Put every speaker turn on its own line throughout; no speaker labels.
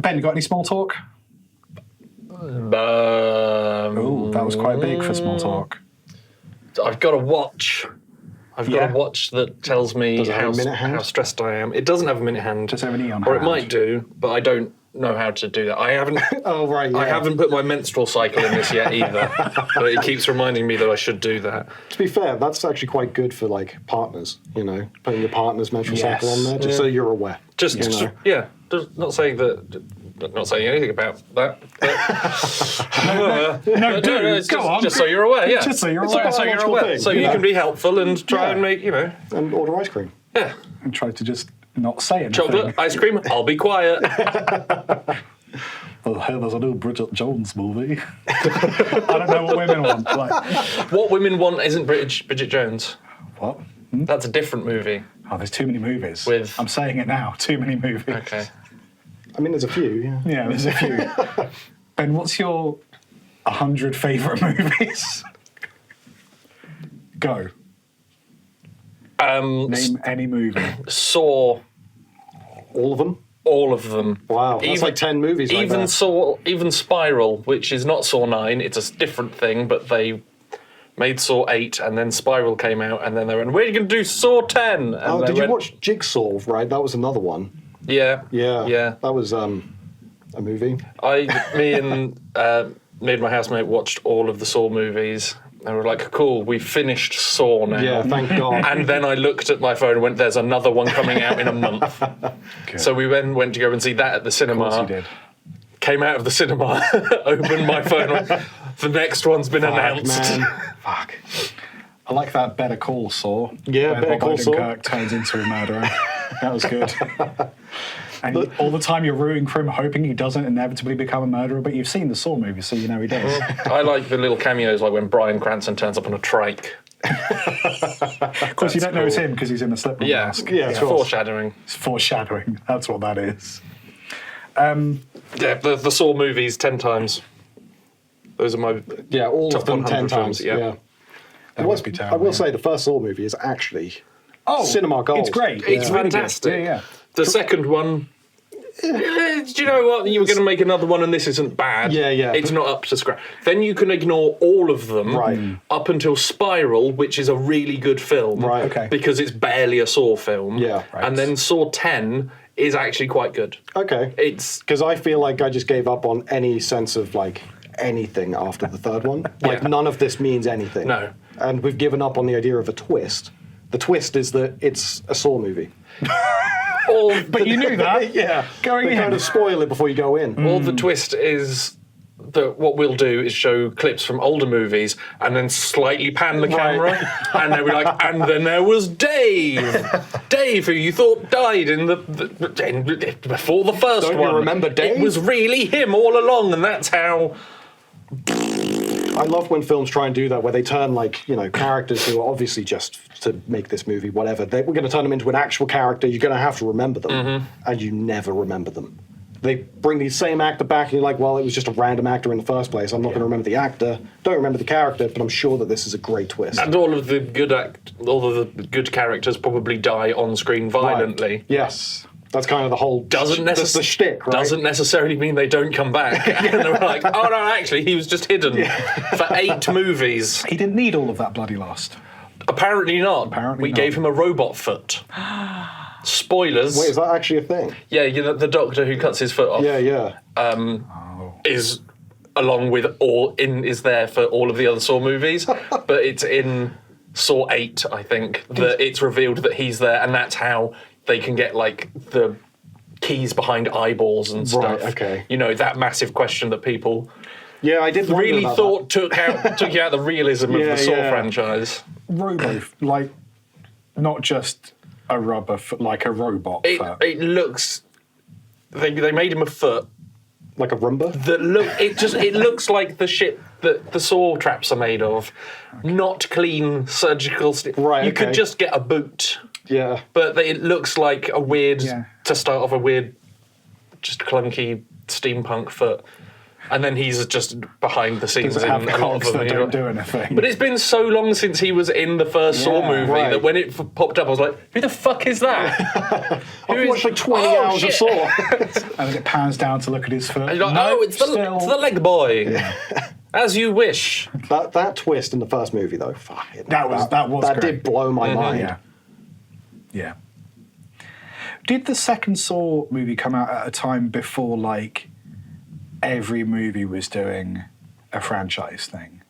Ben, you got any small talk? Oh, that was quite big for small talk.
I've got a watch. I've got a watch that tells me how stressed I am. It doesn't have a minute hand.
Does it have an neon
Or
hand?
it might do, but I don't know how to do that. I haven't.
Oh, right, yeah.
I haven't put my menstrual cycle in this yet either. But it keeps reminding me that I should do that.
To be fair, that's actually quite good for like partners. You know, putting your partner's menstrual cycle on there, just so you're aware.
Just not saying that. Not saying anything about that.
Go on.
Just so you're aware, yeah.
Just so you're aware.
So you're aware. So you can be helpful and try and make,
And order ice cream.
Yeah.
And try to just not say anything.
Chocolate, ice cream, I'll be quiet.
Oh, hey, there's a new Bridget Jones movie. I don't know what women want.
What women want isn't Bridget Jones.
What?
That's a different movie.
Oh, there's too many movies.
I'm
saying it now. Too many movies.
Okay.
I mean, there's a few, yeah.
Yeah, there's a few. Ben, what's your 100 favourite movies? Go. Name any movie.
Saw.
All of them?
All of them.
Wow, that's like 10 movies right there.
Even Spiral, which is not Saw 9, it's a different thing, but they made Saw 8, and then Spiral came out, and then they went, we're going to do Saw 10! And
did you watch Jigsaw, right? That was another one.
Yeah.
That was a movie.
Me and my housemate watched all of the Saw movies. And we're like, cool, we've finished Saw now.
Yeah, thank God.
And then I looked at my phone and went, there's another one coming out in a month.
Good.
So we then went to go and see that at the cinema.
Of course you did.
Came out of the cinema, opened my phone, went, the next one's been announced.
Man.
Fuck. I like that Better Call Saw.
Yeah,
where
Better Call Saul.
Kirk turns into a murderer. That was good. And all the time you're rooting for him, hoping he doesn't inevitably become a murderer, but you've seen the Saw movie, so you know he does.
I like the little cameos, like when Bryan Cranston turns up on a trike.
Of course, you don't know it's him because he's in the slip mask.
Yeah,
it's foreshadowing.
It's foreshadowing. That's what that is.
Yeah, the Saw movies 10 times. Those are my
all
top
of them 10
100
times.
films, yeah.
That must be terrible.
I will say the first Saw movie is actually cinema gold.
It's great.
It's
really
fantastic.
good. Yeah.
The second one, do you know what? You were going to make another one and this isn't bad.
Yeah.
It's not up to scratch. Then you can ignore all of them up until Spiral, which is a really good film.
Right.
Okay.
Because it's barely a Saw film.
Yeah.
Right.
And then Saw 10 is actually quite good.
Okay.
It's
because I feel like I just gave up on any sense of like anything after the third one. Like none of this means anything.
No.
And we've given up on the idea of a twist. The twist is that it's a Saw movie.
But you knew that.
Yeah.
Going
they
in.
kind of spoil it before you go in.
all the twist is that what we'll do is show clips from older movies and then slightly pan the camera and then we're like, and then there was Dave. Dave, who you thought died in before the first
Don't
one.
you remember Dave?
It was really him all along, and that's how.
I love when films try and do that, where they turn characters who are obviously just to make this movie, whatever. We're going to turn them into an actual character. You're going to have to remember them, and you never remember them. They bring the same actor back, and you're like, well, it was just a random actor in the first place. I'm not going to remember the actor. Don't remember the character, but I'm sure that this is a great twist.
And all of the good characters probably die on screen violently.
Right. Yes. That's kind of the whole
That's the
shtick, right?
Doesn't necessarily mean they don't come back. And they're like, oh no, actually, he was just hidden for 8 movies.
He didn't need all of that bloody lust.
Apparently not. We gave him a robot foot. Spoilers.
Wait, is that actually a thing?
Yeah, the doctor who cuts his foot off.
Yeah.
Is along with is there for all of the other Saw movies, but it's in Saw 8, I think, that it's revealed that he's there, and that's how they can get like the keys behind eyeballs and stuff.
Right, okay.
You know, that massive question that people
I did
really
about
thought took you out the realism of the Saw franchise.
Robo, not just a rubber foot, like a robot foot.
It looks. They made him a foot.
like a Roomba?
It looks like the shit that the saw traps are made of. Okay. Not clean surgical.
Right.
You could just get a boot.
Yeah.
But it looks like a weird, to start off, a weird, just clunky steampunk foot. And then he's just behind the scenes
Does it
in
have
a lot of
cogs
them.
that don't do anything?
But it's been so long since he was in the first Saw
Yeah,
movie
right.
that when it popped up, I was like, who the fuck is that?
I've watched like 20 hours
shit.
of Saw.
And then it pans down to look at his foot.
And you're like,
No,
it's the leg boy. As you wish.
That twist in the first movie, though, fucking,
That was
that
great.
did blow my mind.
Yeah. Yeah. Did the second Saw movie come out at a time before, like, every movie was doing a franchise thing?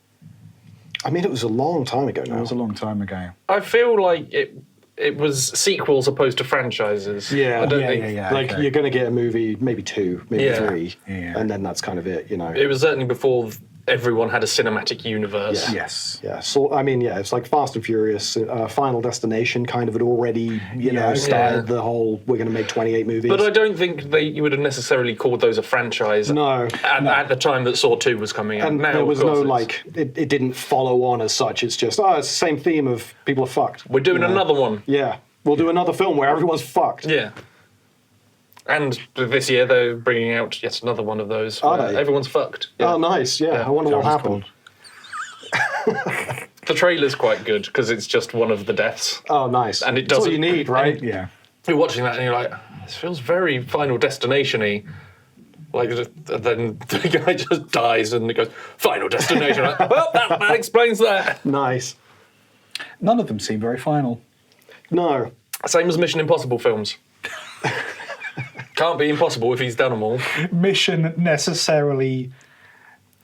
I mean, it was a long time ago now.
That was a long time ago.
I feel like it was sequels opposed to franchises.
Yeah.
I don't
Yeah,
think
yeah, yeah.
Like,
okay.
you're going to get a movie, maybe 2, maybe
Yeah.
3,
Yeah.
and then that's kind of it, you know.
it was certainly before everyone had a cinematic universe.
Yeah.
Yes.
Yeah, so I mean, yeah, it's like Fast and Furious, Final Destination kind of had already, you know,
Yeah.
started the whole, we're going to make 28 movies.
But I don't think you would have necessarily called those a franchise.
No.
At the time that Saw 2 was coming out.
And
Now,
there was
of course,
no,
it's-
like, it didn't follow on as such. It's just, it's the same theme of people are fucked.
we're doing another one.
Yeah. We'll do another film where everyone's fucked.
Yeah. And this year they're bringing out yet another one of those.
Are
where
they?
Everyone's fucked.
Oh, nice. Yeah. I wonder what
Sounds
happened.
The trailer's quite good because it's just one of the deaths.
Oh, nice.
And it
That's all
doesn't-
you need, right?
Yeah.
You're watching that and you're like, this feels very Final Destination-y. Like, then the guy just dies and it goes, Final Destination. Like, well, that explains that.
Nice.
None of them seem very final.
No.
Same as Mission Impossible films. Can't be impossible if he's done them all.
Mission necessarily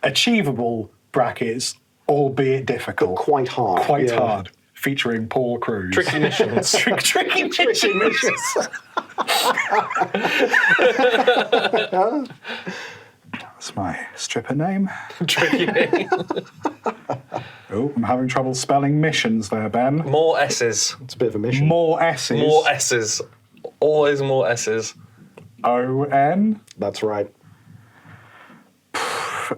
achievable, brackets, albeit difficult.
Quite hard.
Quite
yeah.
hard. Featuring Paul Cruz.
Tricky missions.
Tricky missions. That's my stripper name.
Tricky.
Oh, I'm having trouble spelling missions there, Ben.
More S's.
It's a bit of a mission.
More S's.
More S's. Always more S's.
O-N.
That's right.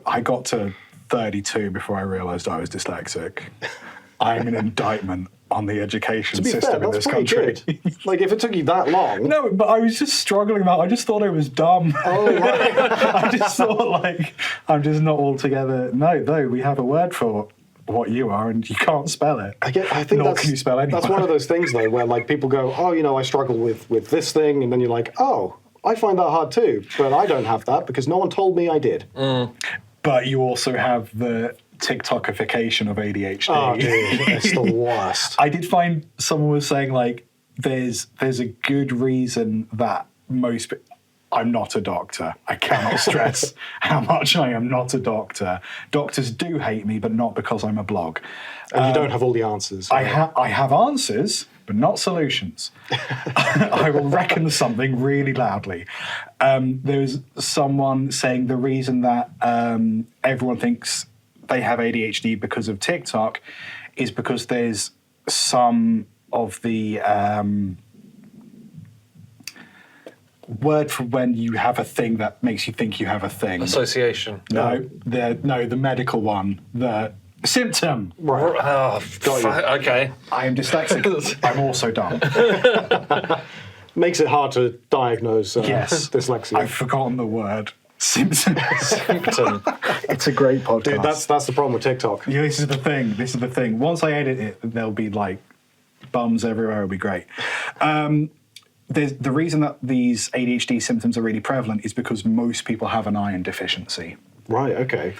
I got to 32 before I realised I was dyslexic. I'm an indictment on the education
To be fair,
system in
that's
this
pretty
country.
good. Like, if it took you that long.
No, but I was just struggling about. I just thought I was dumb.
Oh, right.
I just thought like I'm just not altogether. No, we have a word for what you are, and you can't spell it.
I think
Nor
that's,
can you spell any
that's
word.
one of those things, though, where, like, people go, oh, you know, I struggle with this thing, and then you're like, oh, I find that hard too, but I don't have that because no one told me I did.
But you also have the TikTokification of ADHD.
Oh, dude, it's the worst.
I did find someone was saying like there's a good reason that most. I'm not a doctor. I cannot stress how much I am not a doctor. Doctors do hate me, but not because I'm a blog.
And you don't have all the answers.
I have answers, but not solutions. I will reckon something really loudly. There was someone saying the reason that everyone thinks they have ADHD because of TikTok is because there's some of the word for when you have a thing that makes you think you have a thing.
Association.
No, the medical one, the symptom.
Right.
Oh, okay.
I am dyslexic. I'm also dumb.
Makes it hard to diagnose
Yes.
dyslexia.
I've forgotten the word. Symptom.
Symptom.
It's a great podcast.
Dude, that's the problem with TikTok.
Yeah, this is the thing. Once I edit it, there'll be like bums everywhere. It'll be great. The reason that these ADHD symptoms are really prevalent is because most people have an iron deficiency.
Right, okay.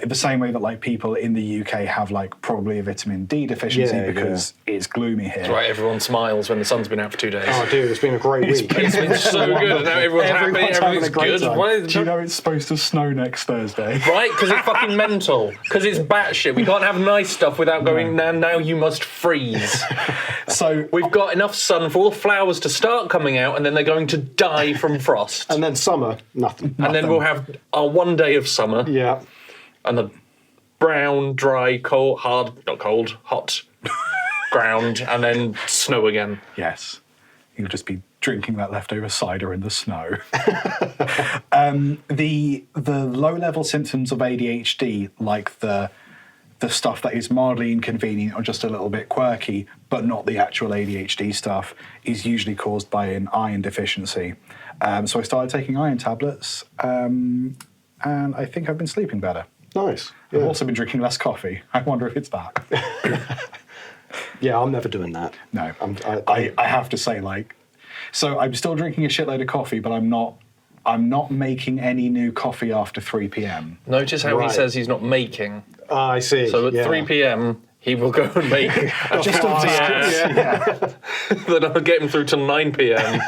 In the same way that like people in the UK have like probably a vitamin D deficiency
Yeah,
because it's gloomy here.
That's right, everyone smiles when the sun's been out for 2 days.
Oh, dude, it's been a great week.
It's been so good. Now everyone's happy,
Everyone's having
everything's
a great
good.
time.
Why
Do you know it's supposed to snow next Thursday?
Right? Because it's fucking mental. Because it's batshit. We can't have nice stuff without going, now you must freeze.
So
We've got enough sun for all the flowers to start coming out, and then they're going to die from frost.
And then summer, nothing.
And then we'll have our 1 day of summer,
Yeah.
and the brown, dry, cold, hot ground, and then snow again.
yes, you'll just be drinking that leftover cider in the snow. The low-level symptoms of ADHD, like the stuff that is mildly inconvenient or just a little bit quirky, but not the actual ADHD stuff, is usually caused by an iron deficiency. So I started taking iron tablets and I think I've been sleeping better.
Nice.
I've
Yeah.
also been drinking less coffee. I wonder if it's that.
Yeah, I'm never doing that.
No.
I
I have to say, like, so I'm still drinking a shitload of coffee, but I'm not making any new coffee after 3 p.m.
Notice how he
Right.
says he's not making.
I see.
So at
yeah.
3 p.m. he will go and make a
Just
fancy ass
yeah.
that I'll get him through till 9 p.m.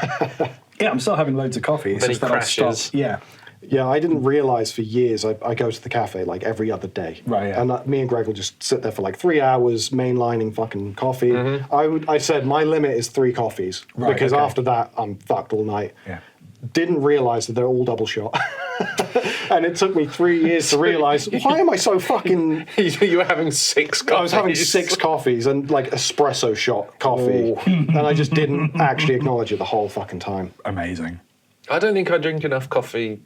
Yeah, I'm still having loads of coffee. It's
Then
just
he
that I've
crashes.
stopped. Yeah.
Yeah, I didn't realise for years I go to the cafe like every other day.
Right, yeah.
And me and Greg will just sit there for like 3 hours mainlining fucking coffee. I said my limit is 3 coffees
Right,
because
okay.
after that I'm fucked all night.
Yeah.
Didn't realise that they're all double shot. And it took me 3 years to realise, why am I so fucking...
You were having 6 coffees.
I was having 6 coffees and like espresso shot coffee. And I just didn't actually acknowledge it the whole fucking time.
Amazing.
I don't think I drink enough coffee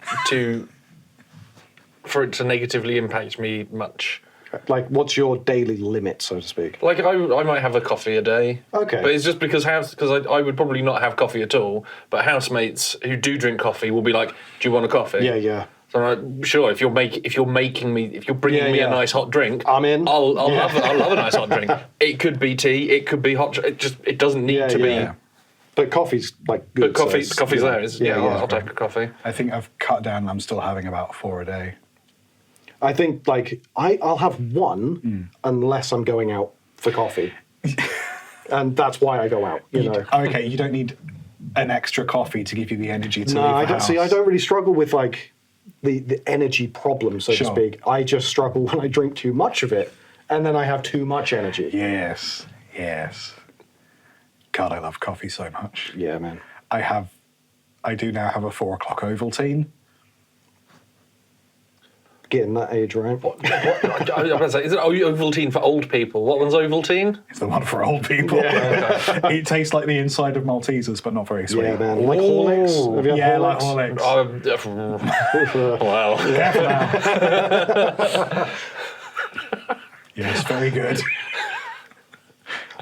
for it to negatively impact me much.
Like, what's your daily limit, so to speak?
Like I might have a coffee a day.
Okay.
But it's just because I would probably not have coffee at all. But housemates who do drink coffee will be like, "Do you want a coffee?"
Yeah, yeah.
So I'm like, sure. If you're bringing me a nice hot drink,
I'm in.
I'll love a nice hot drink. It could be tea. It could be hot. It doesn't need to be.
But coffee's like good.
But
so it's,
coffee's
you know,
there.
yeah.
I'll take a coffee.
I think I've cut down and I'm still having about 4 a day.
I think like I'll have one unless I'm going out for coffee, and that's why I go out. You know.
Okay, you don't need an extra coffee to give you the energy to
No,
leave the
I don't
house.
see. I don't really struggle with like the energy problem, so to
Sure.
speak. I just struggle when I drink too much of it, and then I have too much energy.
Yes, yes. God, I love coffee so much.
Yeah, man.
I do now have a 4 o'clock Ovaltine.
Getting that age right.
I was about to say, is it Ovaltine for old people? What one's Ovaltine?
It's the one for old people. It tastes like the inside of Maltesers, but not very sweet.
Yeah, man. Like Horlicks. Have you had
Yeah, like
Horlicks?
Horlicks.
Wow.
Yes, very good.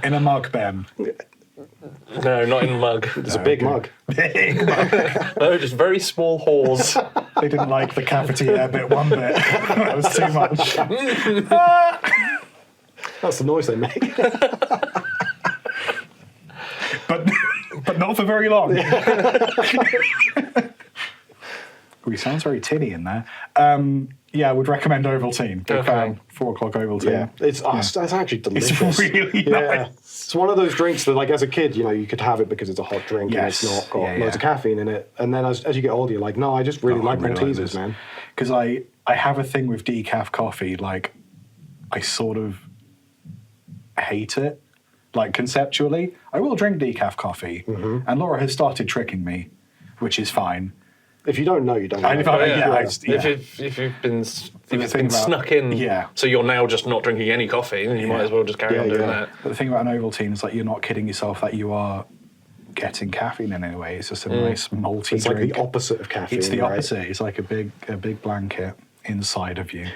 In a mug, Ben.
No, not in a mug.
It's a big mug.
Big mug.
No, just very small whores.
They didn't like the cavity air bit one bit. That was too much.
That's the noise they make.
But not for very long. He sounds very tinny in there. Yeah, I would recommend Ovaltine. Big
Okay.
fan. 4 o'clock Ovaltine.
Yeah, it's actually delicious.
It's really nice.
It's one of those drinks that, like, as a kid, you know, you could have it because it's a hot drink
Yes.
and it's not got
Yeah,
loads of
yeah.
caffeine in it. And then as you get older, you're like, no, I just really like Maltesers, man.
Because I have a thing with decaf coffee. Like, I sort of hate it. Like, conceptually, I will drink decaf coffee.
Mm-hmm.
And Laura has started tricking me, which is fine.
If you don't know, you don't know.
If you've been
think about-
snuck in,
yeah.
so you're now just not drinking any coffee, then you might as well just carry on doing that.
But the thing about an Ovaltine is, like, you're not kidding yourself that you are getting caffeine in any way. It's just a nice malty
It's like
drink.
the opposite of caffeine.
It's the
right?
opposite. It's like a big blanket inside of you.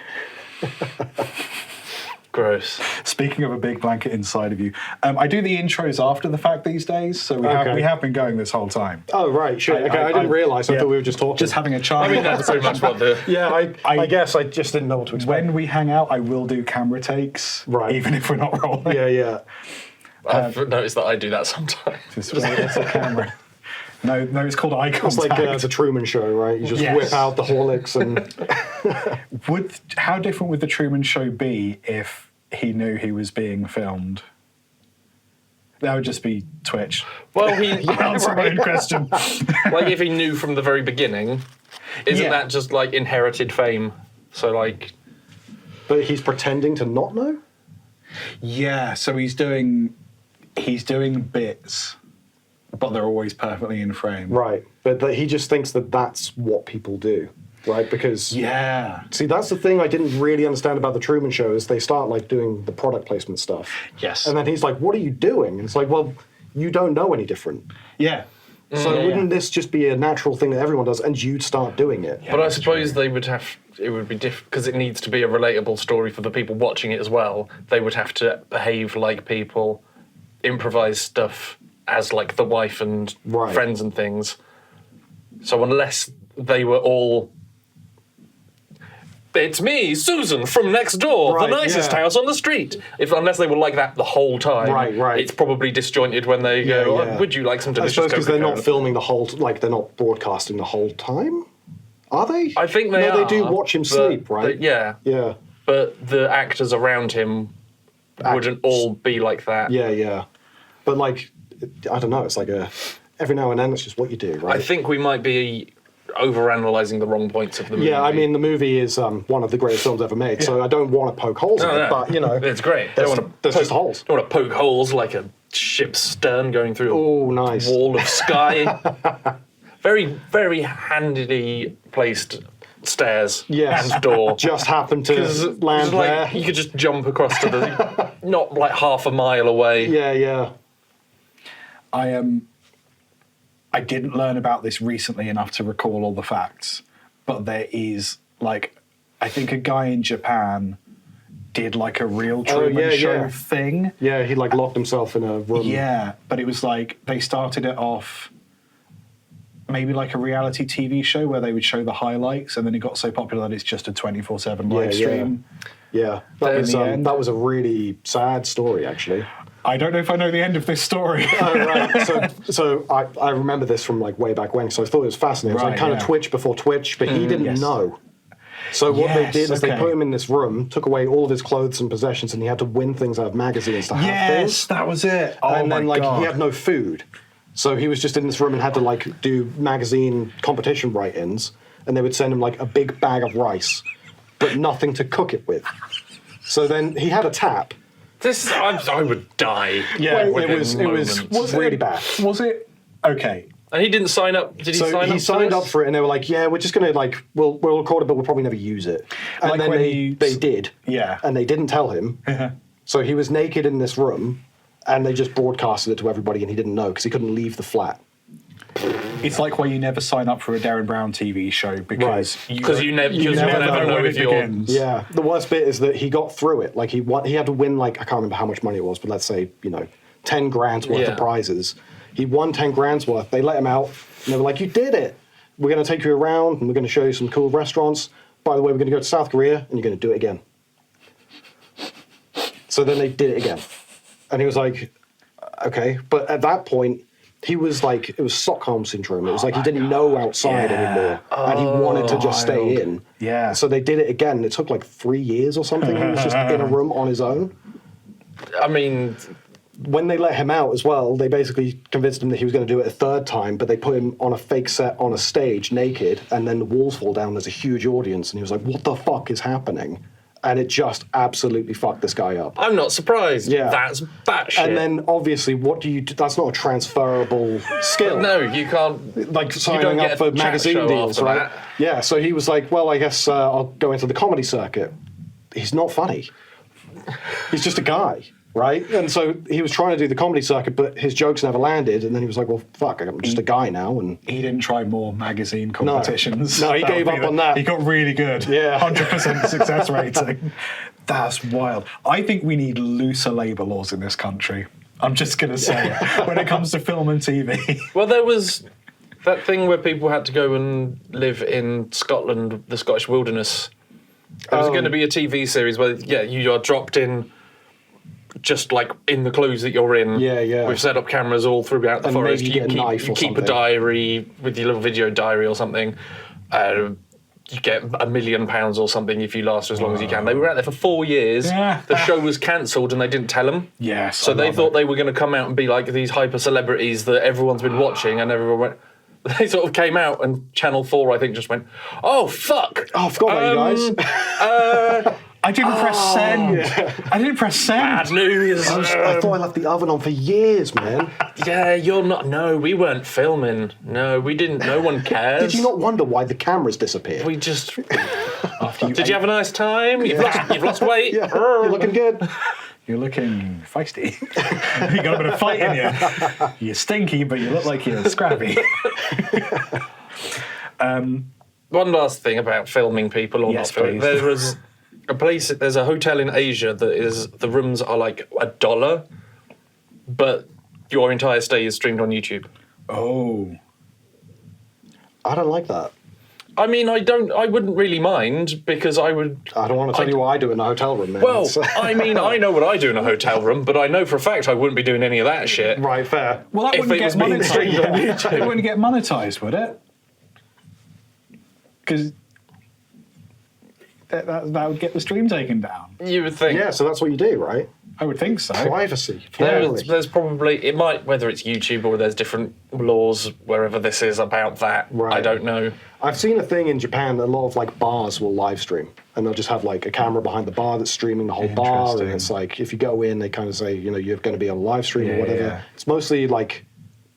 Gross.
Speaking of a big blanket inside of you, I do the intros after the fact these days, so we have been going this whole time.
Oh, right, shit. Okay, I didn't realise. I
yeah.
thought we were just talking.
Just having a chat.
I mean, that's pretty much what the...
Yeah, I guess I just didn't know what to expect.
When we hang out, I will do camera takes,
Right.
even if we're not rolling.
Yeah.
I've noticed that I do that sometimes.
Just it's a camera. No, it's called eye contact.
It's like the Truman Show, right? You just
Yes.
whip out the Horlicks and...
How different would the Truman Show be if he knew he was being filmed? That would just be Twitch.
Well, he...
Answer my own question.
Like, if he knew from the very beginning, isn't
Yeah.
that just, like, inherited fame? So, like...
But he's pretending to not know?
Yeah, so he's doing bits, but they're always perfectly in frame.
Right. But he just thinks that that's what people do, right? Because...
Yeah.
See, that's the thing I didn't really understand about the Truman Show is they start, like, doing the product placement stuff.
Yes.
And then he's like, what are you doing? And it's like, well, you don't know any different.
Yeah.
So wouldn't this just be a natural thing that everyone does and you'd start doing it?
But I suppose it would be different, because it needs to be a relatable story for the people watching it as well. They would have to behave like people, improvise stuff as, like, the wife and friends and things. So unless they were all it's me, Susan, from next door,
Right,
the nicest
yeah.
house on the street. Unless they were like that the whole time,
Right.
it's probably disjointed when they go,
yeah.
"Oh, would you like some
I
delicious
suppose because they're not
Coca-Cola?"
filming the whole, like they're not broadcasting the whole time. Are they?
I think they
no,
are.
they do watch him
but-
sleep, right?
but yeah.
Yeah.
But the actors around him wouldn't all be like that.
Yeah. But like, I don't know. It's like every now and then it's just what you do, right?
I think we might be overanalyzing the wrong points of the movie.
Yeah, I mean, the movie is one of the greatest films ever made, so I don't want to poke holes in it,
No.
but, you know...
It's great.
There's just holes.
Don't want to poke holes like a ship's stern going through
Oh,
a
nice.
wall of sky. Very, very handily placed stairs
Yes.
and door.
Just happened to
'Cause
land
it's like
there.
you could just jump across to the... not like half a mile away.
Yeah.
I didn't learn about this recently enough to recall all the facts, but there is like, I think a guy in Japan did like a real Truman Show thing.
Yeah, he like locked himself in a room.
Yeah, but it was like they started it off maybe like a reality TV show where they would show the highlights, and then it got so popular that it's just a 24/7 live stream.
Yeah,
In the end.
that was a really sad story, actually.
I don't know if I know the end of this story.
Oh, right. So I remember this from like way back when, so I thought it was fascinating. It was like
Right,
kind of
yeah.
Twitch before Twitch, but he didn't
Yes.
know. So what they
Yes,
did is they
okay.
put him in this room, took away all of his clothes and possessions, and he had to win things out of magazines to have
Yes,
things.
that was it. Oh
And then
my
like
God.
he had no food. So he was just in this room and had to like do magazine competition write-ins, and they would send him like a big bag of rice, but nothing to cook it with. So then he had a tap.
I would die.
Yeah,
Well, it was
moments.
really bad.
Was it? Okay.
And he didn't sign up. Did he
So
sign up?
he signed
for
up
this?
for it, and they were like, "Yeah, we're just gonna like we'll record it, but we'll probably never use it." And
Like
then
when
they did,
Yeah.
and they didn't tell him. So he was naked in this room, and they just broadcasted it to everybody, and he didn't know because he couldn't leave the flat.
It's like why you never sign up for a Darren Brown TV show because
Because you never know
when
if
it
you're.
begins.
Yeah, the worst bit is that he got through it. Like he had to win like I can't remember how much money it was, but let's say 10 grand's worth
Yeah.
of prizes. He won 10 grand's worth. They let him out, and they were like, "You did it. We're going to take you around, and we're going to show you some cool restaurants. By the way, we're going to go to South Korea, and you're going to do it again." So then they did it again, and he was like, "Okay," but at that point. He was like, it was Stockholm syndrome. It was like he didn't know outside anymore, and he wanted to just stay in.
Yeah.
So they did it again. It took like 3 years or something. He was just in a room on his own.
I mean,
When they let him out as well, they basically convinced him that he was going to do it a third time, but they put him on a fake set on a stage naked, and then the walls fall down. There's a huge audience, and he was like, "What the fuck is happening?" And it just absolutely fucked this guy up.
I'm not surprised.
Yeah.
That's batshit.
And then obviously, what do you do? That's not a transferable skill.
no, you can't.
Like
don't
signing
get
up for
a chat
magazine
show
deals,
after
right?
that.
Yeah, so he was like, well, I guess I'll go into the comedy circuit. He's not funny. He's just a guy, right? And so he was trying to do the comedy circuit, but his jokes never landed. And then he was like, well, fuck, I'm just a guy now. And
He didn't try more magazine competitions.
No, he
That
gave
would be
up on that.
He got really good.
Yeah.
100% success rating. That's wild. I think we need looser labour laws in this country. I'm just going to say it. When it comes to film and TV.
Well, there was that thing where people had to go and live in Scotland, the Scottish wilderness. There was going to be a TV series where, you are dropped in just like in the clothes that you're in.
Yeah.
We've set up cameras all throughout the
And
forest.
maybe you get a knife
you
or
keep a
something.
diary with your little video diary or something. You get £1 million or something if you last as long as you can. They were out there for 4 years.
Yeah.
The show was cancelled and they didn't tell them.
Yes.
So they thought they were going to come out and be like these hyper celebrities that everyone's been watching, and everyone went. They sort of came out, and Channel 4, I think, just went, "Oh fuck!
oh, I forgot about you guys.
I didn't press send. I didn't press send.
Bad news."
I thought I left the oven on for years, man.
Yeah, you're not. No, we weren't filming. No, we didn't. No one cares.
Did you not wonder why the cameras disappeared?
We just.
After you
Did you have a nice time? You've lost weight.
Yeah, you're looking good.
You're looking feisty. You got a bit of fight in you. You're stinky, but you look like you're scrappy.
One last thing about filming people or
Yes,
not filming.
please.
There was a place. There's a hotel in Asia that is the rooms are like $1, but your entire stay is streamed on YouTube.
Oh.
I don't like that.
I mean, I wouldn't really mind because I would.
I don't want to tell you what I do in a hotel room, man.
Well, I mean, I know what I do in a hotel room, but I know for a fact I wouldn't be doing any of that shit.
Right, fair.
Well, that
If
wouldn't
it
get
was being
monetized.
streamed on YouTube.
It wouldn't get monetized, would it? Because that would get the stream taken down.
You would think.
Yeah, so that's what you do, right?
I would think so.
Privacy.
There's probably, it might, whether it's YouTube or there's different laws wherever this is about that,
Right.
I don't know.
I've seen a thing in Japan that a lot of like bars will live stream, and they'll just have like a camera behind the bar that's streaming the whole bar, and
Interesting.
it's like if you go in, they kind of say, you know, you're going to be on a live stream or
Yeah,
whatever.
yeah.
It's mostly like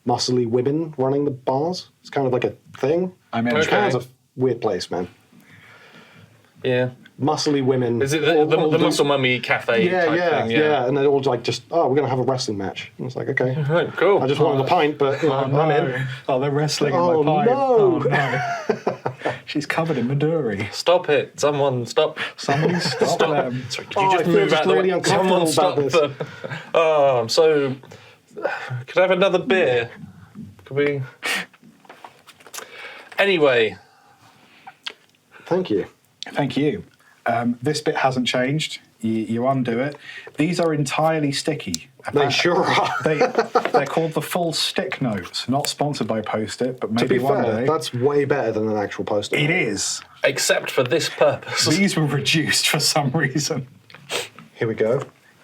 muscly women running the bars. It's kind of like a thing.
I mean,
Okay.
Japan's a weird place, man.
Yeah.
Muscly women.
Is it
all
the
do-
Muscle Mummy Cafe
Yeah,
type
yeah,
thing?
yeah, and they're all like, just, oh, we're going to have a wrestling match. And it's like, okay.
Right, cool.
I just wanted a pint, but you know, I'm in.
Oh, they're wrestling
Oh,
in my pipe.
no.
Oh, no. She's covered in Maduri.
Stop it. Someone stop.
Somebody stop them.
Sorry, could
Oh,
you
I
just
feel
move
just
out the
really
way?
uncomfortable
Someone
about
stop
this.
the... Oh, I'm so... Could I have another beer? Could we... Anyway.
Thank you.
Thank you. This bit hasn't changed. You undo it. These are entirely sticky.
They sure are.
They're called the full stick notes. Not sponsored by Post-it, but
To
maybe
be
one
fair,
day.
that's way better than an actual poster.
It is.
Except for this purpose.
These were reduced for some reason.
Here we go.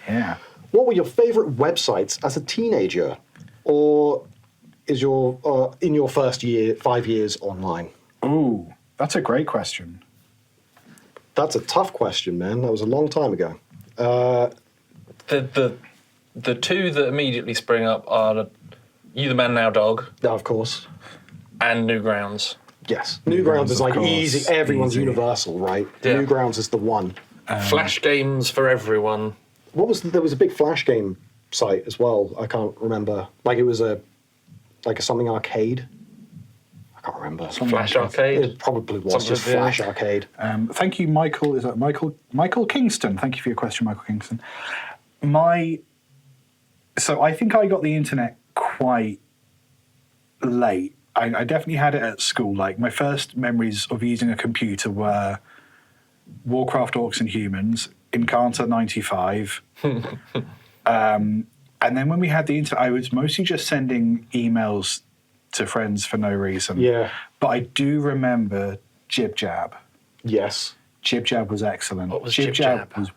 Yeah.
What were your favorite websites as a teenager? Or is your in your first 5 years online?
Ooh, that's a great question.
That's a tough question, man. That was a long time ago.
The two that immediately spring up are You the Man Now Dog
Of course.
and Newgrounds.
Yes. Newgrounds is
of
like
course.
easy. Everyone's
Easy.
universal, right?
Yeah.
Newgrounds is the one.
Flash games for everyone.
What was there was a big Flash game site as well. I can't remember. Like it was a something arcade. I can't remember.
Flash Arcade.
It probably was
Something
just
like that.
Flash Arcade.
Thank you, Michael. Is that Michael Kingston? Thank you for your question, Michael Kingston. So I think I got the internet quite late. I definitely had it at school. Like my first memories of using a computer were Warcraft Orcs and Humans, Encarta 95. And then when we had the internet, I was mostly just sending emails to friends for no reason.
Yeah.
But I do remember Jib Jab.
Yes.
Jib Jab was excellent.
What was
Jib
Jib
Jab
Jab?
was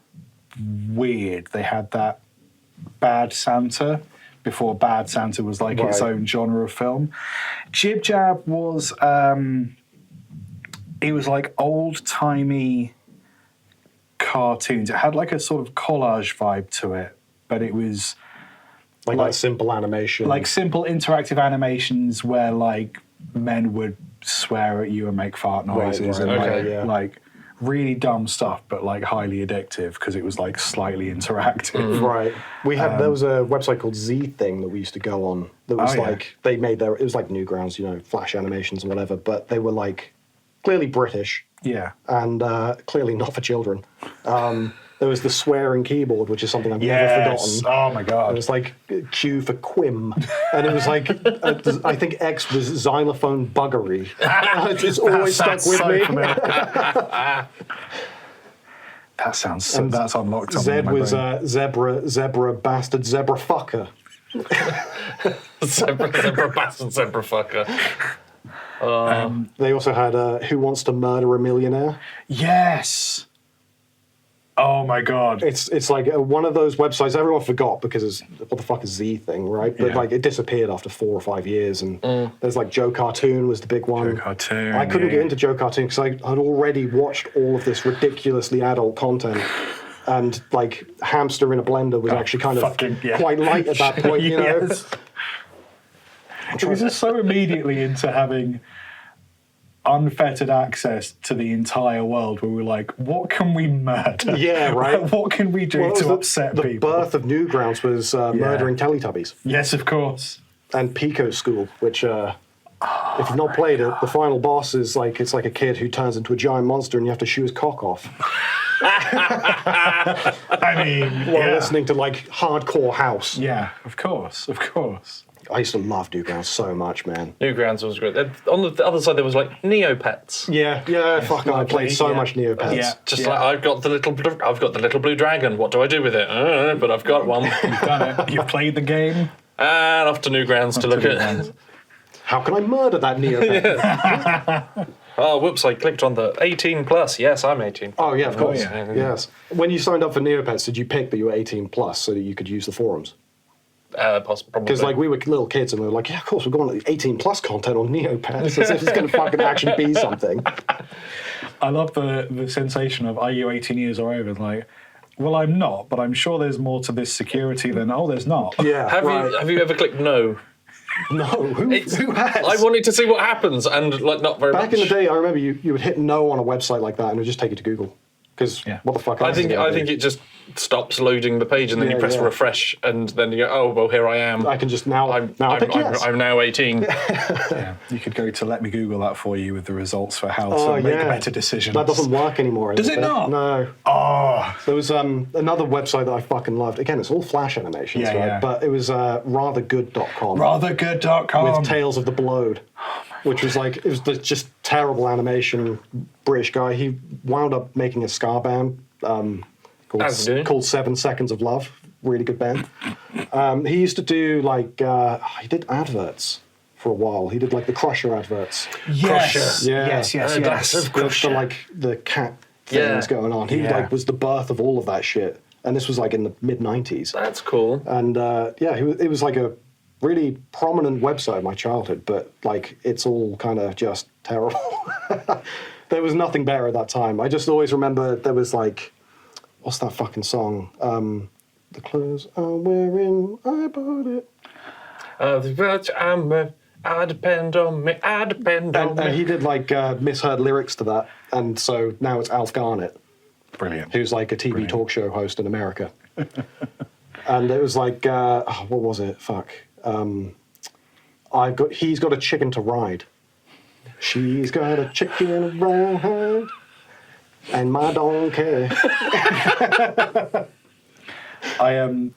weird. They had that Bad Santa before Bad Santa was like its
Right.
own genre of film. Jib Jab was it was like old timey cartoons. It had like a sort of collage vibe to it, but it was
Like
Like-
that simple animation.
like simple interactive animations where like men would swear at you and make fart noises
right,
and
okay,
like,
yeah.
like really dumb stuff, but like highly addictive because it was like slightly interactive.
Right. We had there was a website called Z Thing that we used to go on that was
Oh, yeah.
like they made their it was like Newgrounds, you know, Flash animations and whatever, but they were like clearly British
Yeah.
and clearly not for children. There was the swearing keyboard, which is something I've never
Yes.
forgotten.
Oh my
It
god.
was like Q for Quim, and it was like I think X was xylophone buggery. It's always stuck
That's
with
so
me.
familiar. That sounds so,
And
that's unlocked.
Z
something in my
was
brain.
zebra bastard zebra fucker.
Zebra bastard, zebra fucker.
They also had Who Wants to Murder a Millionaire.
Yes. Oh my god.
It's like one of those websites everyone forgot because it's what the fuck is Z Thing, right? But
Yeah.
like it disappeared after 4 or 5 years, and there's like Joe Cartoon was the big one.
Joe Cartoon,
I couldn't
yeah.
get into Joe Cartoon because I had already watched all of this ridiculously adult content. And like Hamster in a Blender was actually kind of
fucking- yeah.
quite light at that point, you know.
Yes. It was just so immediately into having unfettered access to the entire world where we're like, what can we murder?
Yeah, right.
What can we do
Well, it was
to upset
the
people?
birth of Newgrounds was murdering Teletubbies.
Yes, of course.
And Pico School, which if you've not played it, the final boss is like it's like a kid who turns into a giant monster and you have to shoot his cock off
I mean,
while
yeah.
listening to like hardcore house.
Yeah, of course, of course.
I used to love Newgrounds so much, man.
Newgrounds was great. On the other side, there was like Neopets.
Yeah, fuck, I played so much Neopets.
Yeah.
Just like I've got the little blue dragon. What do I do with it? I don't know, but I've got one.
You've done it. You've played the game.
And off to Newgrounds to look at.
How can I murder that Neopet?
Oh, whoops! I clicked on the 18 plus. Yes, I'm 18.
Oh yeah, of course.
yeah.
Yes. When you signed up for Neopets, did you pick that you were 18 plus so that you could use the forums?
Probably.
Because like we were little kids and we were like, yeah, of course we're going to 18 plus content on Neopets as if it's going to fucking actually be something.
I love the sensation of, are you 18 years or over? Like, well, I'm not, but I'm sure there's more to this security than, there's not.
Yeah.
Have you ever clicked no?
No. Who has?
I wanted to see what happens, and like not very much.
Back in the day, I remember you would hit no on a website like that and it would just take you to Google. Because what the fuck?
I think it just stops loading the page, and then you press refresh, and then you go, oh well, here I am.
I can just now.
I'm now 18.
Yeah, you could go to let me Google that for you with the results for how to make better decisions.
That doesn't work anymore.
Does it not?
No.
Oh,
There was another website that I fucking loved. Again, it's all Flash animations, right?
Yeah.
But it was rathergood.com.
rathergood.com.
With Tales of the Blowed, which was like, it was just terrible animation. British guy. He wound up making a ska band called 7 Seconds of Love. Really good band. He used to do like, he did adverts for a while. He did like the Crusher adverts.
Yes.
Yeah.
Yes.
For like the cat things going on. He like was the birth of all of that shit. And this was like in the mid-90s.
That's cool.
And it was like a really prominent website in my childhood, but like it's all kind of just terrible. There was nothing better at that time. I just always remember there was like, what's that fucking song? The clothes I'm wearing, I bought it.
I depend on me, I depend on me.
And he did like misheard lyrics to that, and so now it's Alf Garnett.
Brilliant.
Who's like a TV talk show host in America. And it was like, what was it? Fuck. He's got a chicken to ride. She's got a chicken to ride. And my donkey.
I am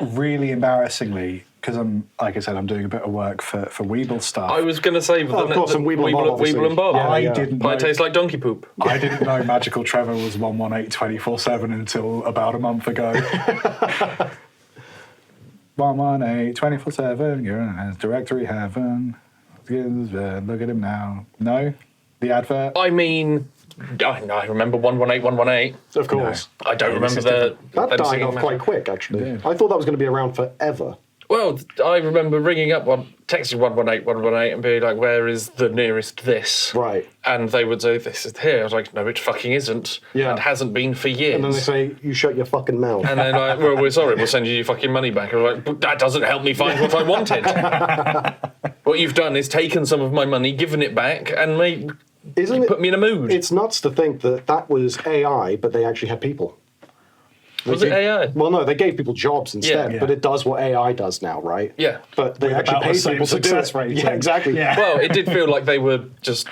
really embarrassingly, because like I said, I'm doing a bit of work for Weeble stuff.
I was going to say,
of course, and Weeble and Bob.
Yeah,
I didn't know.
It tastes like donkey poop.
I didn't know Magical Trevor was 118 24/7 until about a month ago. 118 24/7, you're in directory heaven. Look at him now. No? The advert?
I mean, I remember 118, 118.
Of course.
I don't remember them
That died
singing
off quite quick, actually.
Yeah.
I thought that was going to be around forever.
Well, I remember ringing up texting 118, 118 and being like, where is the nearest this?
Right.
And they would say, this is here. I was like, no, it fucking isn't.
Yeah.
And hasn't been for years.
And then they say, you shut your fucking mouth.
And then like, well, we're sorry, we'll send you your fucking money back. I was like, but that doesn't help me find what I wanted. What you've done is taken some of my money, given it back, and put me in a mood.
It's nuts to think that was AI, but they actually had people.
Was it AI?
Well, no, they gave people jobs instead,
Yeah.
but it does what AI does now, right?
Yeah.
But they
With
actually
about the
paid
same
people to do
success
it.
rate,
Yeah, exactly.
Yeah.
Well, it did feel like they were just,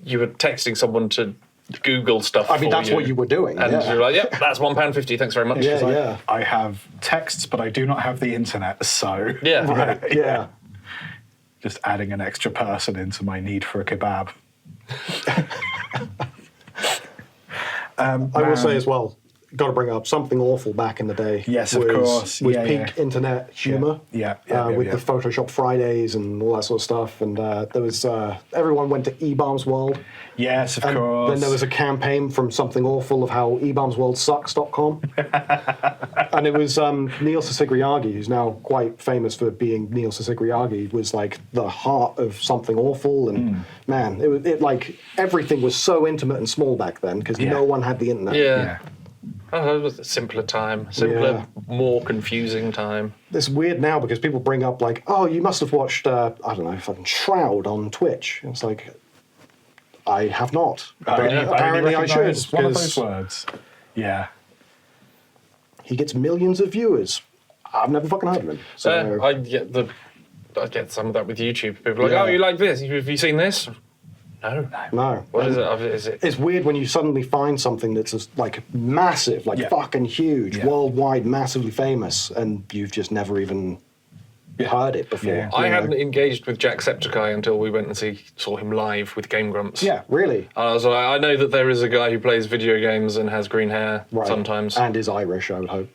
you were texting someone to Google stuff.
I mean,
for
that's what you were doing.
And
yeah.
you're like, yep, that's £1.50, thanks very much.
Yeah, yeah.
I have texts, but I do not have the internet, so
Yeah.
Right, yeah.
just adding an extra person into my need for a kebab.
I will say as well, got to bring up something awful back in the day.
Yes, of course.
Was
Yeah,
peak internet humor.
Yeah,
with the Photoshop Fridays and all that sort of stuff. And there was everyone went to E-Bombs World.
Yes, of
And
course.
then there was a campaign from Something Awful of how eBombsWorldSucks.com. And it was Neil Sisigliaghi, who's now quite famous for being Neil Sisigliaghi, was like the heart of Something Awful. And man, it like everything was so intimate and small back then because no one had the internet.
Yeah. Oh, it was a simpler time. More confusing time.
It's weird now because people bring up like, oh, you must have watched, I don't know, fucking Shroud on Twitch. And it's like, I have not. Apparently I should.
One of those words. Yeah.
He gets millions of viewers. I've never fucking heard of him. So
I get some of that with YouTube. People are like, oh, you like this? Have you seen this? No. What is it? Is it?
It's weird when you suddenly find something that's just, like massive, like fucking huge, worldwide, massively famous, and you've just never even heard it before.
Yeah.
I hadn't engaged with Jacksepticeye until we went and saw him live with Game Grumps.
Yeah, really.
I was like, I know that there is a guy who plays video games and has green hair sometimes.
And is Irish, I would hope.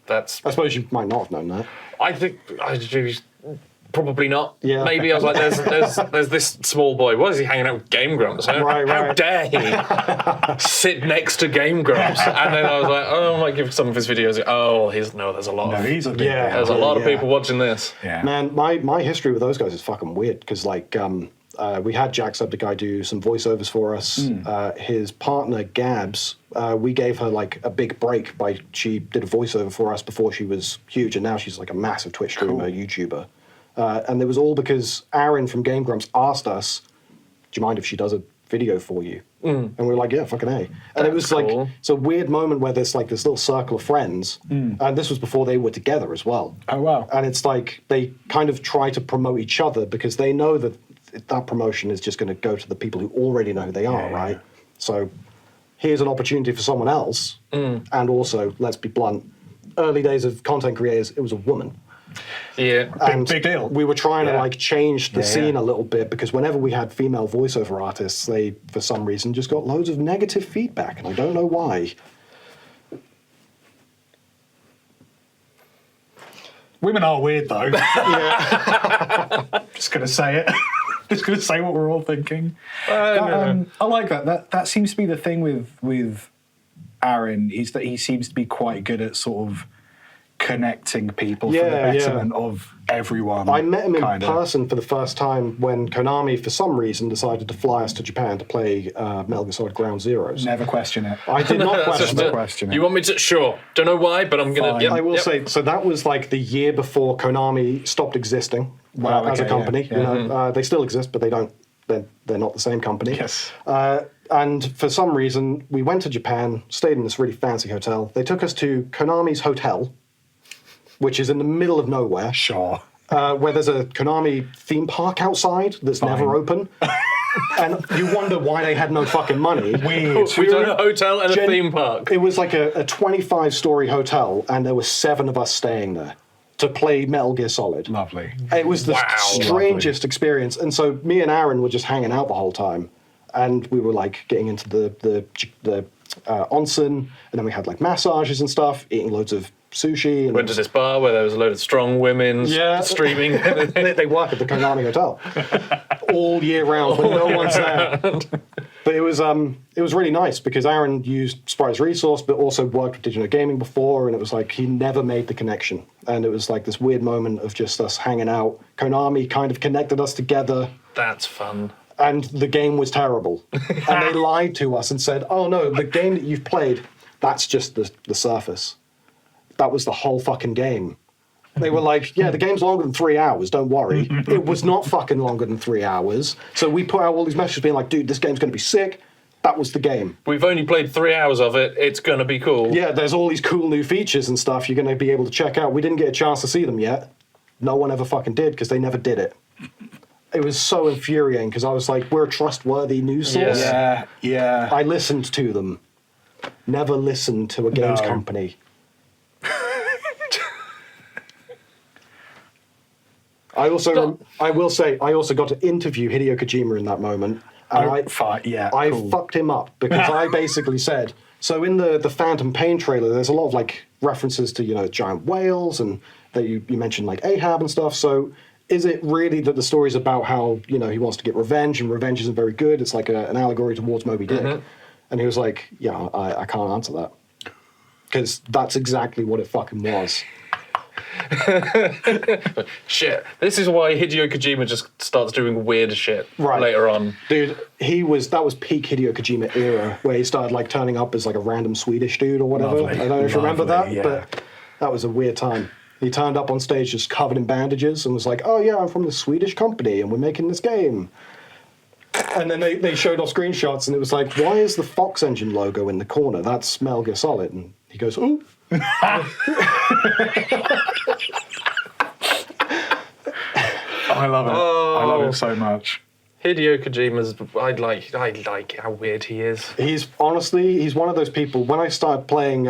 That's.
I suppose you might not have known that.
I think probably not.
Yeah.
Maybe I was like, there's this small boy. What is he hanging out with Game Grumps? How dare he sit next to Game Grumps? And then I was like, I might give some of his videos. Oh, there's a lot.
He's a big deal.
There's a lot of people watching this.
Yeah.
Man, my history with those guys is fucking weird because like we had Jacksepticeye do some voiceovers for us. His partner Gabs, we gave her like a big break by she did a voiceover for us before she was huge, and now she's like a massive Twitch streamer, YouTuber. And it was all because Aaron from Game Grumps asked us, "Do you mind if she does a video for you?" And we were like, "Yeah, fucking A." And it was
cool.
like it's a weird moment where there's like this little circle of friends, and this was before they were together as well.
Oh wow!
And it's like they kind of try to promote each other because they know that that promotion is just going to go to the people who already know who they are, right? So here's an opportunity for someone else, and also let's be blunt, early days of content creators, it was a woman.
Yeah,
big deal.
We were trying to like change the scene a little bit because whenever we had female voiceover artists, they for some reason just got loads of negative feedback, and I don't know why.
Women are weird though. Just gonna say it. Just gonna say what we're all thinking. I like that. That seems to be the thing with Aaron, is that he seems to be quite good at sort of connecting people for the betterment of everyone.
I met him in person for the first time when Konami, for some reason, decided to fly us to Japan to play Metal Gear Solid Ground Zeroes.
Never question it.
I did not question it.
You want me to? Sure. Don't know why, but I'm going to...
I will say, so that was like the year before Konami stopped existing as a company. You know, they still exist, but they don't. They're not the same company.
Yes.
And for some reason, we went to Japan, stayed in this really fancy hotel. They took us to Konami's hotel, which is in the middle of nowhere.
Sure.
Where there's a Konami theme park outside that's never open. And you wonder why they had no fucking money.
Weird.
We were in a hotel and a theme park.
It was like a 25-story hotel, and there were 7 of us staying there to play Metal Gear Solid.
Lovely.
It was the strangest experience. And so me and Aaron were just hanging out the whole time. And we were like getting into the onsen, and then we had like massages and stuff, eating loads of sushi. And
Went to this bar where there was a load of strong women streaming.
they work at the Konami Hotel all year round when no one's there. But it was really nice because Aaron used Spriters Resource, but also worked with Digital Gaming before, and it was like he never made the connection. And it was like this weird moment of just us hanging out. Konami kind of connected us together.
That's fun.
And the game was terrible. And they lied to us and said, "Oh no, the game that you've played, that's just the surface. That was the whole fucking game." They were like, "Yeah, the game's longer than 3 hours, don't worry." It was not fucking longer than 3 hours. So we put out all these messages being like, "Dude, this game's going to be sick." That was the game.
We've only played 3 hours of it. It's going to be cool.
Yeah, there's all these cool new features and stuff you're going to be able to check out. We didn't get a chance to see them yet. No one ever fucking did because they never did it. It was so infuriating because I was like, we're a trustworthy news source.
Yeah.
I listened to them. Never listened to a games company. I will say, I also got to interview Hideo Kojima in that moment. And I fucked him up because I basically said, so in the Phantom Pain trailer, there's a lot of like references to, you know, giant whales, and that you mentioned like Ahab and stuff. So is it really that the story's about how, you know, he wants to get revenge and revenge isn't very good? It's like an allegory towards Moby Dick. Mm-hmm. And he was like, yeah, I can't answer that. Because that's exactly what it fucking was.
Shit. This is why Hideo Kojima just starts doing weird shit later on.
Dude, that was peak Hideo Kojima era, where he started like turning up as like a random Swedish dude or whatever.
Lovely.
I don't know if you remember that,
yeah.
but that was a weird time. He turned up on stage just covered in bandages and was like, "Oh yeah, I'm from the Swedish company and we're making this game." And then they showed off screenshots and it was like, "Why is the Fox Engine logo in the corner? That's Metal Gear Solid." And he goes, "Ooh."
I love it. I love it so much.
Hideo Kojima's, I like how weird he is.
He's one of those people. When I started playing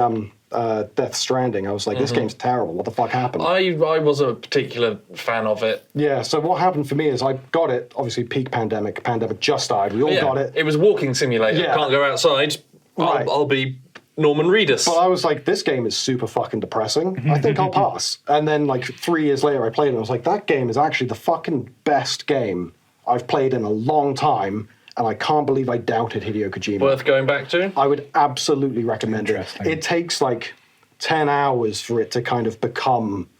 Death Stranding. I was like, this game's terrible. What the fuck happened?
I wasn't a particular fan of it.
Yeah, so what happened for me is I got it, obviously peak pandemic. Pandemic just died. We all got it.
It was walking simulator.
Yeah.
Can't go outside.
Right.
I'll be Norman Reedus.
But I was like, this game is super fucking depressing. I think I'll pass. And then like 3 years later, I played it and I was like, that game is actually the fucking best game I've played in a long time. And I can't believe I doubted Hideo Kojima.
Worth going back to?
I would absolutely recommend it. It takes like 10 hours for it to kind of become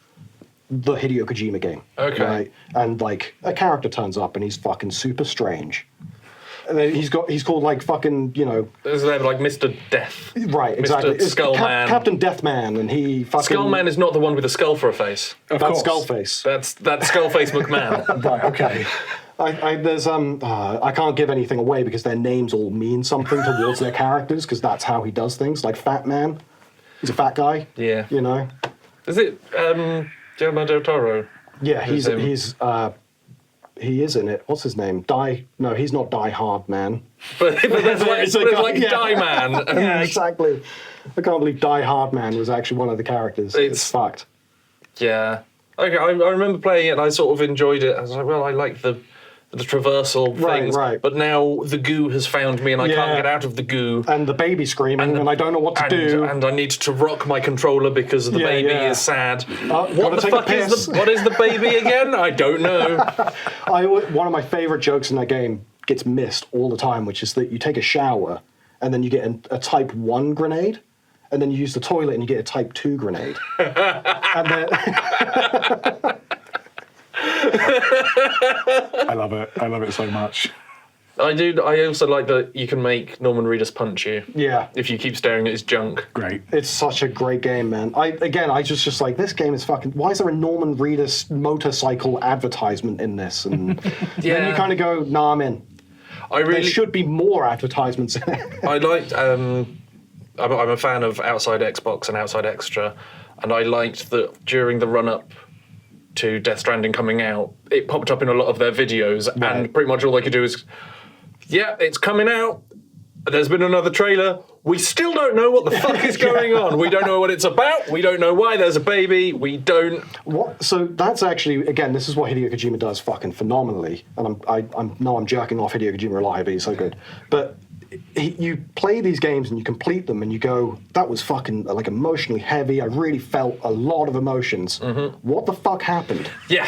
the Hideo Kojima game.
Okay.
Right? And like a character turns up and he's fucking super strange. And then he's called like fucking, you know.
Isn't there like Mr. Death?
Right, exactly.
Mr. Skullman.
Captain Deathman, and he fucking.
Skullman is not the one with a skull for a face.
That's Skullface.
That's Skullface McMahon.
Right, okay. I can't give anything away because their names all mean something towards their characters because that's how he does things. Like Fat Man, he's a fat guy.
Yeah.
You know.
Is it Guillermo del Toro?
Yeah, he is in it. What's his name? No, he's not Die Hard Man.
But there's like
yeah.
Die Man.
Yeah, exactly. I can't believe Die Hard Man was actually one of the characters. It's fucked.
Yeah. Okay, I remember playing it and I sort of enjoyed it. I was like, well, I like the traversal things.
Right.
But now the goo has found me and I can't get out of the goo.
And the baby screaming and I don't know what to do.
And I need to rock my controller because the baby is sad.
What the fuck
what is the baby again? I don't know.
One of my favorite jokes in that game gets missed all the time, which is that you take a shower and then you get a type 1 grenade. And then you use the toilet and you get a type 2 grenade. And then
I love it. I love it so much.
I do. I also like that you can make Norman Reedus punch you.
Yeah.
If you keep staring at his junk.
Great.
It's such a great game, man. I just like, this game is fucking. Why is there a Norman Reedus motorcycle advertisement in this? And then you kind of go, nah, I'm in. There should be more advertisements in it.
I liked. I'm a fan of Outside Xbox and Outside Extra, and I liked that during the run-up to Death Stranding coming out, it popped up in a lot of their videos, and pretty much all they could do is, yeah, it's coming out. There's been another trailer. We still don't know what the fuck is going on. We don't know what it's about. We don't know why there's a baby. We don't.
What? So that's actually, again, this is what Hideo Kojima does fucking phenomenally. And I'm jerking off Hideo Kojima a lot, but he's so good. But you play these games and you complete them and you go, that was fucking like emotionally heavy. I really felt a lot of emotions. What the fuck happened?
Yeah.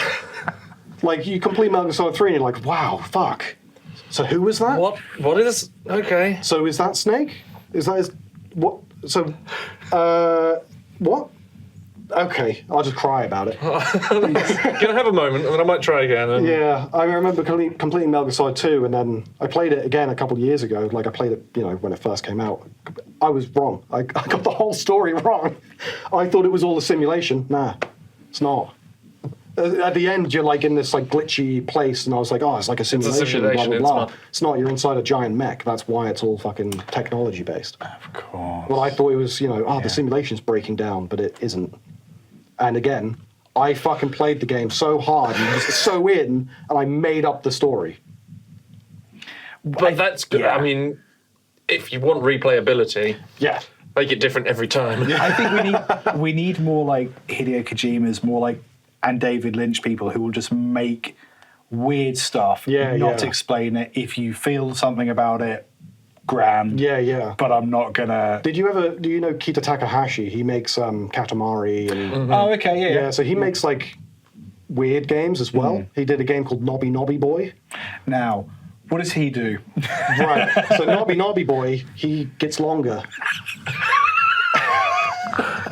Like you complete Metal Gear Solid 3 and you're like, wow, fuck. So who was that?
What is? Okay.
So is that Snake? Is that his? What? So, what? Okay, I'll just cry about it.
Can I have a moment and then I might try again?
Yeah, I remember completing Metal Gear Solid 2 and then I played it again a couple of years ago. Like I played it, when it first came out. I was wrong. I got the whole story wrong. I thought it was all a simulation. Nah, it's not. At the end, you're like in this like glitchy place, and I was like, oh, it's like a simulation.
It's a simulation.
Blah, blah, blah. It's not. You're inside a giant mech. That's why it's all fucking technology based.
Of course.
Well, I thought it was, the simulation's breaking down, but it isn't. And again, I fucking played the game so hard and was so in, and I made up the story.
But that's good.
Yeah.
I mean, if you want replayability,
Yeah.
make it different every time.
I think we need more like Hideo Kojima's, more like, and David Lynch people who will just make weird stuff, not explain it. If you feel something about it, grand.
Yeah.
But I'm not gonna.
Do you know Kita Takahashi? He makes Katamari and.
Oh, okay, yeah.
Yeah, so he makes like weird games as well. He did a game called Nobby Nobby Boy.
Now, what does he do?
Right. So Nobby Nobby Boy, he gets longer.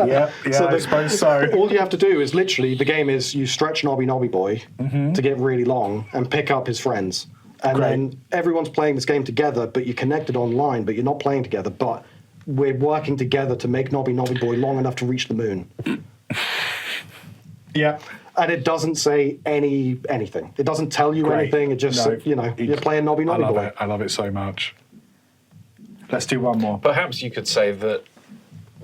Yeah, so I suppose so.
All you have to do is literally, the game is you stretch Nobby Nobby Boy to get really long and pick up his friends. And then everyone's playing this game together, but you're connected online, but you're not playing together. But we're working together to make Nobby Nobby Boy long enough to reach the moon.
Yeah.
And it doesn't say anything. It doesn't tell you anything. It just, you're playing Nobby Nobby Boy.
I love it so much. Let's do one more.
Perhaps you could say that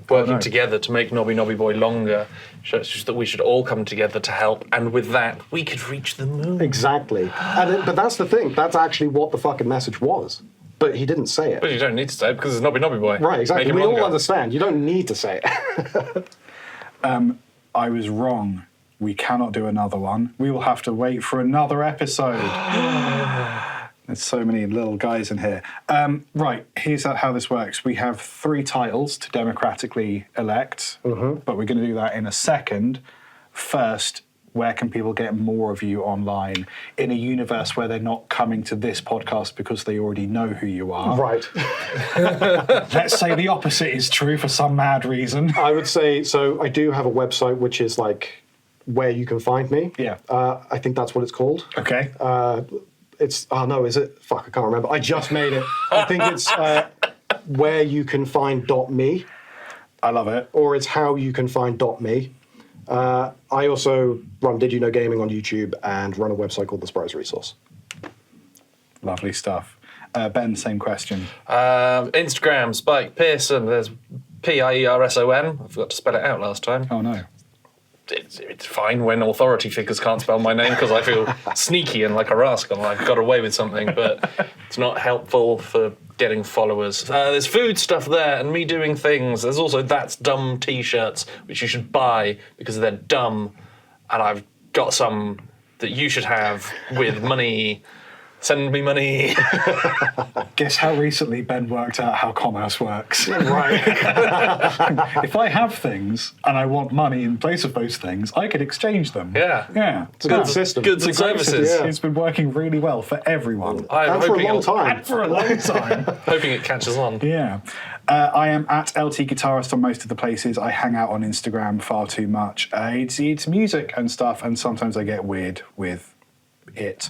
working together to make Nobby Nobby Boy longer shows that we should all come together to help, and with that, we could reach the moon.
Exactly. But that's the thing. That's actually what the fucking message was. But he didn't say it.
But you don't need to say it because it's Nobby Nobby Boy.
Right, exactly.
Make him
We all
longer.
understand. You don't need to say it.
I was wrong. We cannot do another one. We will have to wait for another episode. There's so many little guys in here. Right, here's how this works. We have 3 titles to democratically elect, but we're going to do that in a second. First, where can people get more of you online in a universe where they're not coming to this podcast because they already know who you are?
Right.
Let's say the opposite is true for some mad reason.
I would say, so I do have a website which is like where you can find me.
Yeah.
I think that's what it's called.
Okay.
It's, oh no, is it? Fuck, I can't remember. I just made it. I think it's where you can find .me,
I love it.
or it's how you can find .me. I also run Did You Know Gaming on YouTube and run a website called the Spriters Resource.
Lovely stuff. Ben, same question.
Instagram, Spike Pearson. There's Pierson. I forgot to spell it out last time.
Oh, no.
It's fine when authority figures can't spell my name because I feel sneaky and like a rascal. I've got away with something, but it's not helpful for getting followers. There's food stuff there and me doing things. There's also That's Dumb t-shirts, which you should buy because they're dumb. And I've got some that you should have with money. Send me money.
Guess how recently Ben worked out how commerce works.
Right.
If I have things and I want money in place of those things, I could exchange them.
Yeah.
Yeah.
It's a good system.
Goods and
It's a great system,
services.
yeah.
It's been working really well for everyone.
I'm
And for a
hoping
long
it'll-
time.
And for a long time.
Hoping it catches on.
Yeah. I am at LT Guitarist on most of the places. I hang out on Instagram far too much. It's music and stuff, and sometimes I get weird with it.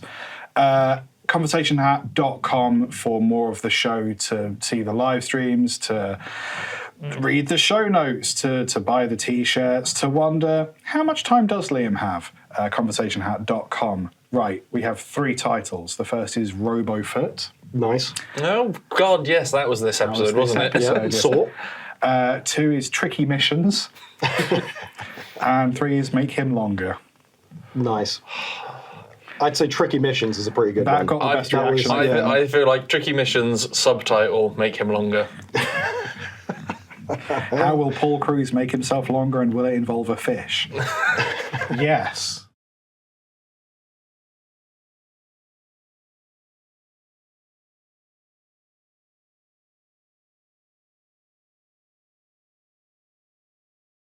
Conversationhat.com for more of the show, to see the live streams, to read the show notes, to buy the t-shirts, to wonder, how much time does Liam have? Conversationhat.com. Right, we have 3 titles. The first is Robofoot.
Nice.
Oh, God, yes, that was this episode,
was this
wasn't it?
episode.
Yeah, sort.
2 is Tricky Missions. And 3 is Make Him Longer.
Nice. I'd say Tricky Missions is a pretty good
That
one.
got the best
that was-
reaction.
I feel like Tricky Missions subtitle Make Him Longer.
How will Paul Cruise make himself longer, and will it involve a fish? Yes.